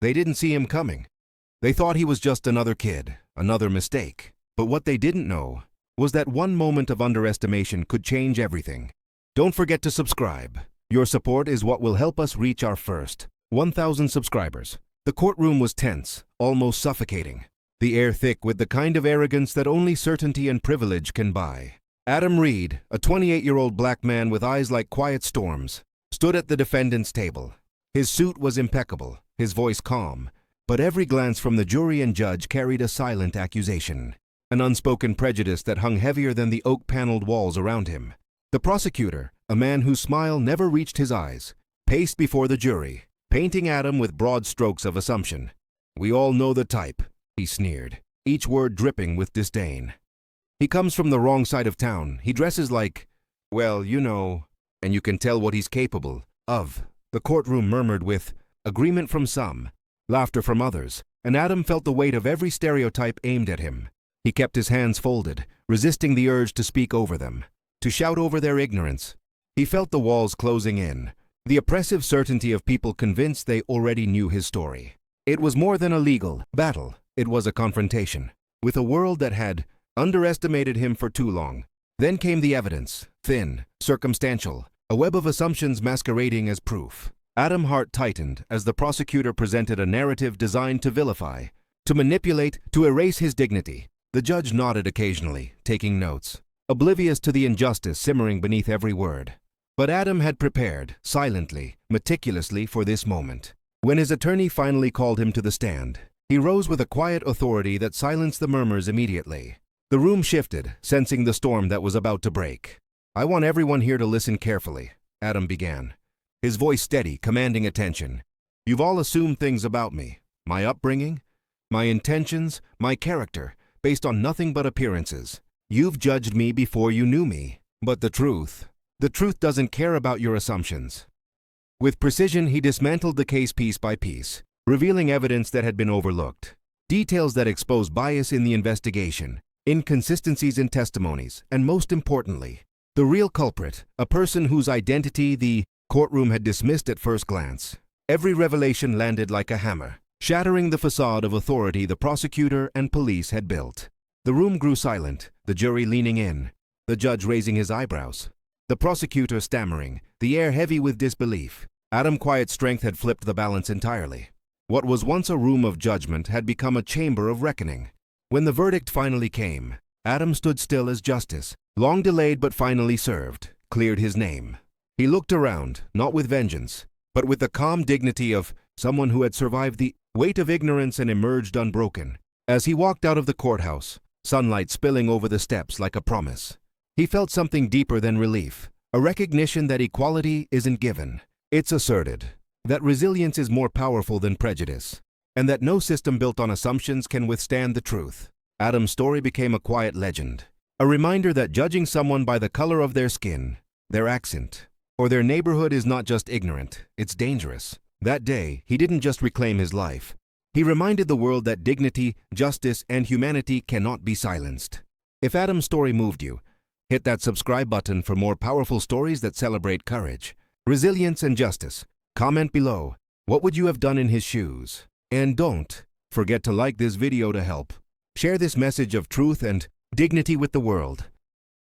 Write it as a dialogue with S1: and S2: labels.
S1: They didn't see him coming. They thought he was just another kid, another mistake. But what they didn't know was that one moment of underestimation could change everything. Don't forget to subscribe. Your support is what will help us reach our first 1,000 subscribers. The courtroom was tense, almost suffocating. The air thick with the kind of arrogance that only certainty and privilege can buy. Adam Reed, a 28-year-old black man with eyes like quiet storms, stood at the defendant's table. His suit was impeccable, his voice calm, but every glance from the jury and judge carried a silent accusation, an unspoken prejudice that hung heavier than the oak-paneled walls around him. The prosecutor, a man whose smile never reached his eyes, paced before the jury, painting Adam with broad strokes of assumption. "We all know the type," he sneered, each word dripping with disdain. "He comes from the wrong side of town. He dresses like, well, you know, and you can tell what he's capable of." The courtroom murmured with agreement from some, laughter from others, and Adam felt the weight of every stereotype aimed at him. He kept his hands folded, resisting the urge to speak over them, to shout over their ignorance. He felt the walls closing in, the oppressive certainty of people convinced they already knew his story. It was more than a legal battle. It was a confrontation with a world that had underestimated him for too long. Then came the evidence, thin, circumstantial, a web of assumptions masquerading as proof. Adam's heart tightened as the prosecutor presented a narrative designed to vilify, to manipulate, to erase his dignity. The judge nodded occasionally, taking notes, oblivious to the injustice simmering beneath every word. But Adam had prepared, silently, meticulously, for this moment. When his attorney finally called him to the stand, he rose with a quiet authority that silenced the murmurs immediately. The room shifted, sensing the storm that was about to break. "I want everyone here to listen carefully," Adam began, his voice steady, commanding attention. "You've all assumed things about me, my upbringing, my intentions, my character, based on nothing but appearances. You've judged me before you knew me. But the truth doesn't care about your assumptions." With precision, he dismantled the case piece by piece, revealing evidence that had been overlooked, details that exposed bias in the investigation, inconsistencies in testimonies, and most importantly, the real culprit, a person whose identity the courtroom had dismissed at first glance. Every revelation landed like a hammer, shattering the facade of authority the prosecutor and police had built. The room grew silent, the jury leaning in, the judge raising his eyebrows, the prosecutor stammering, the air heavy with disbelief. Adam's quiet strength had flipped the balance entirely. What was once a room of judgment had become a chamber of reckoning. When the verdict finally came, Adam stood still as justice, long delayed but finally served, cleared his name. He looked around, not with vengeance, but with the calm dignity of someone who had survived the weight of ignorance and emerged unbroken. As he walked out of the courthouse, sunlight spilling over the steps like a promise, he felt something deeper than relief, a recognition that equality isn't given, it's asserted, that resilience is more powerful than prejudice, and that no system built on assumptions can withstand the truth. Adam's story became a quiet legend, a reminder that judging someone by the color of their skin, their accent, or their neighborhood is not just ignorant, it's dangerous. That day, he didn't just reclaim his life. He reminded the world that dignity, justice, and humanity cannot be silenced. If Adam's story moved you, hit that subscribe button for more powerful stories that celebrate courage, resilience, and justice. Comment below, what would you have done in his shoes? And don't forget to like this video to help share this message of truth and dignity with the world.